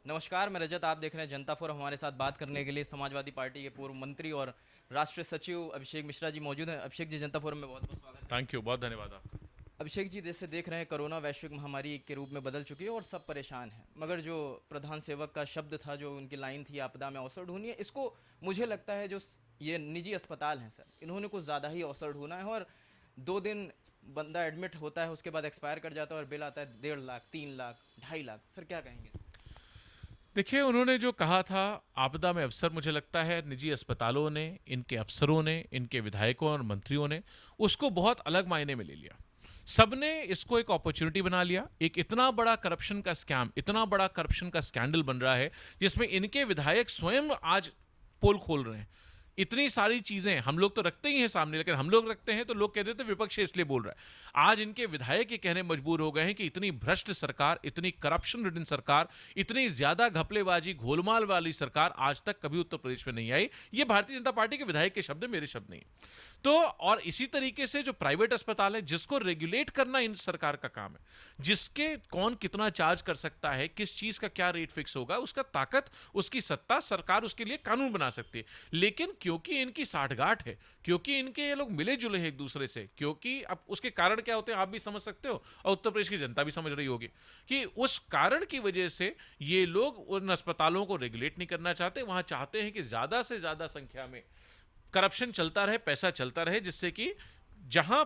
नमस्कार, मैं रजत। आप देख रहे हैं जनता फोरम। हमारे साथ बात करने के लिए समाजवादी पार्टी के पूर्व मंत्री और राष्ट्रीय सचिव अभिषेक मिश्रा जी मौजूद हैं। अभिषेक जी, जनता फोरम में बहुत बहुत स्वागत है। थैंक यू, बहुत धन्यवाद आपका। अभिषेक जी, जैसे देख रहे हैं, कोरोना वैश्विक महामारी के रूप में बदल चुकी है और सब परेशान हैं। मगर जो प्रधान सेवक का शब्द था, जो उनकी लाइन थी, आपदा में अवसर ढूंढिए, इसको मुझे लगता है जो ये निजी अस्पताल हैं सर, इन्होंने कुछ ज़्यादा ही अवसर ढूंढा है। और 2 दिन बंदा एडमिट होता है, उसके बाद एक्सपायर कर जाता है और बिल आता है 1.5 लाख, 3 लाख, 2.5 लाख। सर क्या कहेंगे? देखिए, उन्होंने जो कहा था आपदा में अवसर, मुझे लगता है निजी अस्पतालों ने, इनके अफसरों ने, इनके विधायकों और मंत्रियों ने उसको बहुत अलग मायने में ले लिया। सबने इसको एक अपॉर्चुनिटी बना लिया। एक इतना बड़ा करप्शन का स्कैम, इतना बड़ा करप्शन का स्कैंडल बन रहा है जिसमें इनके विधायक स्वयं आज पोल खोल रहे हैं। इतनी सारी चीजें हम लोग तो रखते ही हैं सामने, लेकिन हम लोग रखते हैं तो लोग कहते थे विपक्ष इसलिए बोल रहा है। आज इनके विधायक ये कहने मजबूर हो गए हैं कि इतनी भ्रष्ट सरकार, इतनी करप्शन रिडन सरकार, इतनी ज्यादा घपलेबाजी घोलमाल वाली सरकार आज तक कभी उत्तर प्रदेश में नहीं आई। ये भारतीय जनता पार्टी के विधायक के शब्द है, मेरे शब्द नहीं। तो और इसी तरीके से जो प्राइवेट अस्पताल है, जिसको रेगुलेट करना इन सरकार का काम है, जिसके कौन कितना चार्ज कर सकता है, किस चीज का क्या रेट फिक्स होगा, उसका ताकत, उसकी सत्ता, सरकार उसके लिए कानून बना सकती है। लेकिन क्योंकि इनकी साठगांठ है, क्योंकि इनके ये लोग मिले जुले हैं एक दूसरे से, क्योंकि अब उसके कारण क्या होते हैं आप भी समझ सकते हो और उत्तर प्रदेश की जनता भी समझ रही होगी कि उस कारण की वजह से ये लोग उन अस्पतालों को रेगुलेट नहीं करना चाहते। वहां चाहते हैं कि ज्यादा से ज्यादा संख्या में करप्शन चलता रहे, पैसा चलता रहे, जिससे कि जहां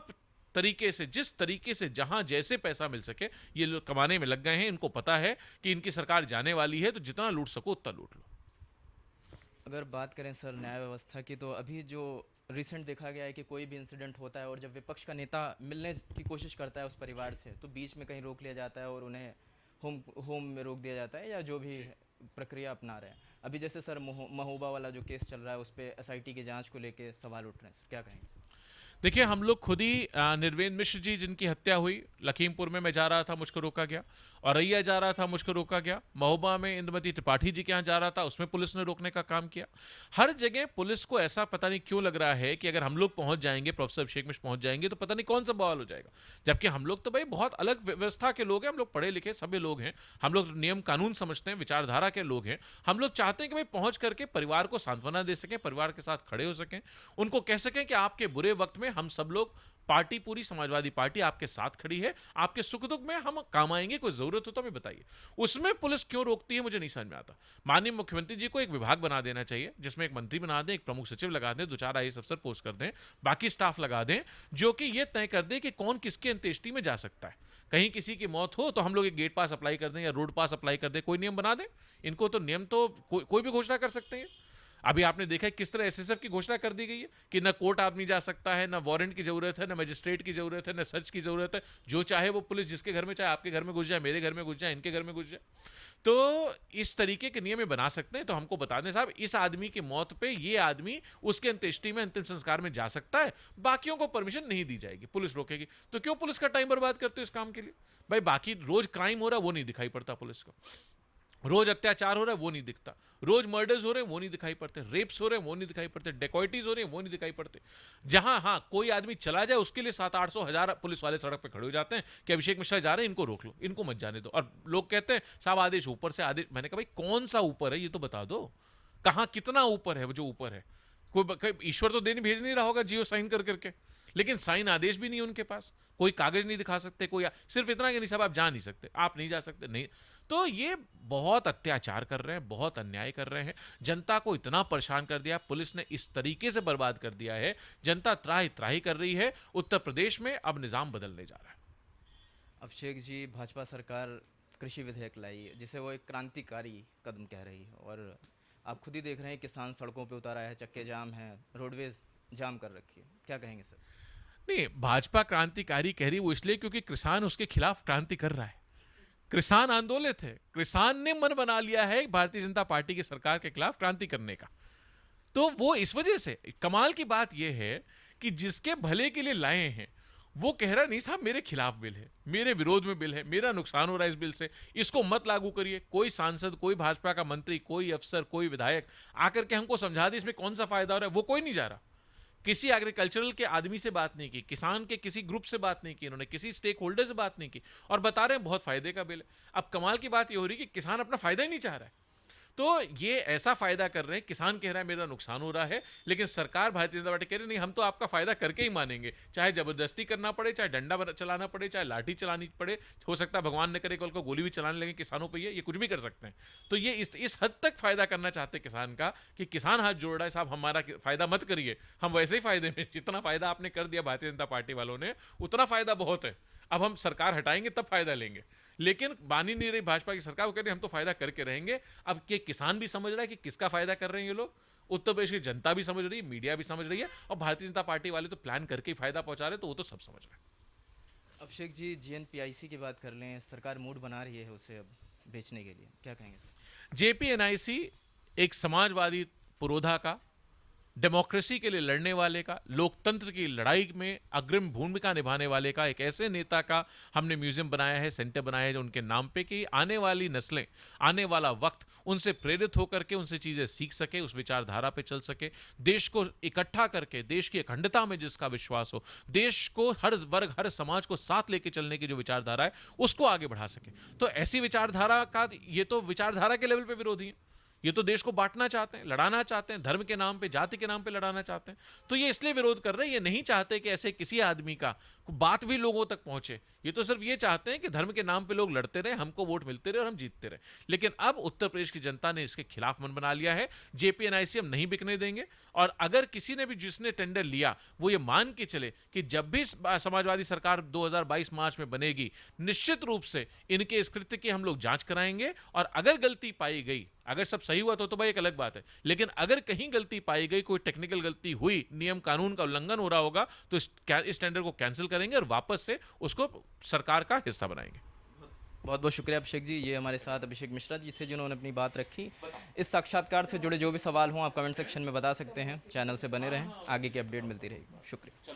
तरीके से, जिस तरीके से, जहां जैसे पैसा मिल सके, ये लोग कमाने में लग गए हैं। इनको पता है कि इनकी सरकार जाने वाली है, तो जितना लूट सको उतना लूट लो। अगर बात करें सर न्याय व्यवस्था की, तो अभी जो रिसेंट देखा गया है कि कोई भी इंसिडेंट होता है और जब विपक्ष का नेता मिलने की कोशिश करता है उस परिवार से, तो बीच में कहीं रोक लिया जाता है और उन्हें होम होम में रोक दिया जाता है, या जो भी प्रक्रिया अपना रहे हैं। अभी जैसे सर महोबा वाला जो केस चल रहा है, उस पर एसआईटी की जांच को लेके सवाल उठ रहे हैं। सर क्या कहेंगे? देखिए, हम लोग खुद ही निर्वेंद्र मिश्र जी जिनकी हत्या हुई, लखीमपुर में मैं जा रहा था, मुझको रोका गया। औरैया जा रहा था, मुझको रोका गया। महोबा में इंद्रमती त्रिपाठी जी के यहाँ जा रहा था, उसमें पुलिस ने रोकने का काम किया। हर जगह पुलिस को ऐसा पता नहीं क्यों लग रहा है कि अगर हम लोग पहुंच जाएंगे, प्रोफेसर अभिषेक मिश्र पहुंच जाएंगे, तो पता नहीं कौन सा बवाल हो जाएगा। जबकि हम लोग तो भाई बहुत अलग व्यवस्था के लोग हैं, हम लोग पढ़े लिखे सभी लोग हैं, हम लोग नियम कानून समझते हैं, विचारधारा के लोग हैं। हम लोग चाहते हैं कि भाई पहुंच करके परिवार को सांत्वना दे सकें, परिवार के साथ खड़े हो सकें, उनको कह सकें कि आपके बुरे वक्त में हम सब लोग, पार्टी, पूरी समाजवादी पार्टी आपके साथ खड़ी है, आपके सुख दुख में हम काम आएंगे, कोई जरूरत हो तो हमें बताइए। उसमें पुलिस क्यों रोकती है मुझे नहीं समझ में आता। माननीय मुख्यमंत्री जी को एक विभाग बना देना चाहिए, जिसमें एक मंत्री बना दें, एक प्रमुख सचिव लगा दें, 2-4 आईएएस अफसर पोस्ट कर दें, बाकी स्टाफ लगा दें, जो कि यह तय कर दे कि कौन किसके अंत्येष्टि में जा सकता है। कहीं किसी की मौत हो तो हम लोग एक गेट पास अप्लाई कर दें या रोड पास अप्लाई कर दें, कोई नियम बना दें। इनको तो नियम तो कोई भी घोषणा कर सकते हैं। अभी आपने देखा है किस तरह एसएसएफ की घोषणा कर दी गई है कि ना कोर्ट आदमी जा सकता है, ना वारंट की जरूरत है, ना मजिस्ट्रेट की जरूरत है, ना सर्च की जरूरत है। जो चाहे वो पुलिस जिसके घर में चाहे, आपके घर में घुस जाए, मेरे घर में घुस जाए, इनके घर में घुस जाए। तो इस तरीके के नियम बना सकते हैं। तो हमको बता दें साहब, इस आदमी की मौत पे ये आदमी उसके अंत्येष्टि में, अंतिम संस्कार में जा सकता है, बाकियों को परमिशन नहीं दी जाएगी, पुलिस रोकेगी। तो क्यों पुलिस का टाइम बर्बाद करते हो इस काम के लिए? भाई बाकी रोज क्राइम हो रहा है वो नहीं दिखाई पड़ता पुलिस को, रोज अत्याचार हो रहा है वो नहीं दिखता, रोज मर्डर्स हो रहे हैं वो नहीं दिखाई पड़ते, रेप्स हो रहे हैं वो नहीं दिखाई पड़ते, डेकॉइटीज हो रहे हैं वो नहीं दिखाई पड़ते। जहां हाँ कोई आदमी चला जाए उसके लिए 700-800 पुलिस वाले सड़क पे खड़े हो जाते हैं कि अभिषेक मिश्रा जा रहे हैं, इनको रोक लो, इनको मत जाने दो। और लोग कहते हैं साहब आदेश ऊपर से, आदेश। मैंने कहा भाई कौन सा ऊपर है ये तो बता दो, कहां कितना ऊपर है वो जो ऊपर है। कोई ईश्वर तो देने भेज नहीं रहा होगा जियो साइन कर करके, लेकिन साइन आदेश भी नहीं उनके पास, कोई कागज नहीं दिखा सकते, कोई सिर्फ इतना कि नहीं साहब आप जा नहीं सकते, आप नहीं जा सकते, नहीं। तो ये बहुत अत्याचार कर रहे हैं, बहुत अन्याय कर रहे हैं, जनता को इतना परेशान कर दिया, पुलिस ने इस तरीके से बर्बाद कर दिया है, जनता त्राही त्राही कर रही है। उत्तर प्रदेश में अब निजाम बदलने जा रहा है। अभिषेक जी, भाजपा सरकार कृषि विधेयक लाई है, जिसे वो एक क्रांतिकारी कदम कह रही है, और आप खुद ही देख रहे हैं किसान सड़कों पे उतारा है, चक्के जाम है, रोडवेज जाम कर रखी है। क्या कहेंगे सर? नहीं, भाजपा क्रांतिकारी कह रही वो इसलिए क्योंकि किसान उसके खिलाफ क्रांति कर रहा है। किसान आंदोलित है, किसान ने मन बना लिया है भारतीय जनता पार्टी की सरकार के खिलाफ क्रांति करने का। तो वो इस वजह से, कमाल की बात यह है कि जिसके भले के लिए लाए हैं वो कह रहा नहीं साहब मेरे खिलाफ बिल है, मेरे विरोध में बिल है, मेरा नुकसान हो रहा है इस बिल से, इसको मत लागू करिए। कोई सांसद, कोई भाजपा का मंत्री, कोई अफसर, कोई विधायक आकर के हमको समझा दे इसमें कौन सा फायदा हो रहा है, वो कोई नहीं जा रहा। किसी एग्रीकल्चरल के आदमी से बात नहीं की, किसान के किसी ग्रुप से बात नहीं की, इन्होंने किसी स्टेक होल्डर से बात नहीं की, और बता रहे हैं बहुत फायदे का बिल है। अब कमाल की बात ये हो रही है कि किसान अपना फायदा ही नहीं चाह रहा है। तो ये ऐसा फायदा कर रहे हैं, किसान कह रहा है मेरा नुकसान हो रहा है, लेकिन सरकार भारतीय जनता पार्टी कह रही नहीं, हम तो आपका फायदा करके ही मानेंगे, चाहे जबरदस्ती करना पड़े, चाहे डंडा चलाना पड़े, चाहे लाठी चलानी पड़े, हो सकता है भगवान ने करे कल को गोली भी चलाने लगे किसानों पे, ये कुछ भी कर सकते हैं। तो ये इस हद तक फायदा करना चाहते हैं किसान का कि किसान हाथ जोड़ रहा है, साहब हमारा फायदा मत करिए, हम वैसे ही फायदे में, जितना फायदा आपने कर दिया भारतीय जनता पार्टी वालों ने उतना फायदा बहुत है, अब हम सरकार हटाएंगे तब फायदा लेंगे। लेकिन बानी नहीं रही भाजपा की सरकार, वो कह रही हम तो फायदा करके रहेंगे। अब ये किसान भी समझ रहा है कि किसका फायदा कर रहे हैं ये लोग, उत्तर प्रदेश की जनता भी समझ रही है, मीडिया भी समझ रही है, और भारतीय जनता पार्टी वाले तो प्लान करके ही फायदा पहुंचा रहे हैं, तो वो तो सब समझ रहे हैं। अभिषेक जी, जीएनपीआईसी की बात कर लें, सरकार मूड बना रही है उसे अब बेचने के लिए, क्या कहेंगे सर? जेपीएनआईसी एक समाजवादी पुरोधा का, डेमोक्रेसी के लिए लड़ने वाले का, लोकतंत्र की लड़ाई में अग्रिम भूमिका निभाने वाले का एक ऐसे नेता का हमने म्यूजियम बनाया है, सेंटर बनाया है जो उनके नाम पे, कि आने वाली नस्लें, आने वाला वक्त उनसे प्रेरित होकर के उनसे चीज़ें सीख सके, उस विचारधारा पे चल सके, देश को इकट्ठा करके, देश की अखंडता में जिसका विश्वास हो, देश को हर वर्ग हर समाज को साथ लेके चलने की जो विचारधारा है उसको आगे बढ़ा सके। तो ऐसी विचारधारा का, ये तो विचारधारा के लेवल पे विरोधी है, ये तो देश को बांटना चाहते हैं, लड़ाना चाहते हैं, धर्म के नाम पे, जाति के नाम पे लड़ाना चाहते हैं। तो ये इसलिए विरोध कर रहे हैं, ये नहीं चाहते कि ऐसे किसी आदमी का बात भी लोगों तक पहुंचे। ये तो सिर्फ ये चाहते हैं कि धर्म के नाम पे लोग लड़ते रहे, हमको वोट मिलते रहे और हम जीतते रहे। लेकिन अब उत्तर प्रदेश की जनता ने इसके खिलाफ मन बना लिया है। जेपीएनआईसी हम नहीं बिकने देंगे, और अगर किसी ने भी, जिसने टेंडर लिया, वो ये मान के चले कि जब भी समाजवादी सरकार 2022 मार्च में बनेगी, निश्चित रूप से इनके इस कृत्य की हम लोग जांच कराएंगे, और अगर गलती पाई गई, अगर सब सही हुआ तो भाई एक अलग बात है, लेकिन अगर कहीं गलती पाई गई, कोई टेक्निकल गलती हुई, नियम कानून का उल्लंघन हो रहा होगा, तो इस टेंडर को कैंसिल करेंगे और वापस से उसको सरकार का हिस्सा बनाएंगे। बहुत बहुत शुक्रिया अभिषेक जी। ये हमारे साथ अभिषेक मिश्रा जी थे जिन्होंने अपनी बात रखी। इस साक्षात्कार से जुड़े जो भी सवाल हों आप कमेंट सेक्शन में बता सकते हैं। चैनल से बने रहें, आगे की अपडेट मिलती रहेगी। शुक्रिया।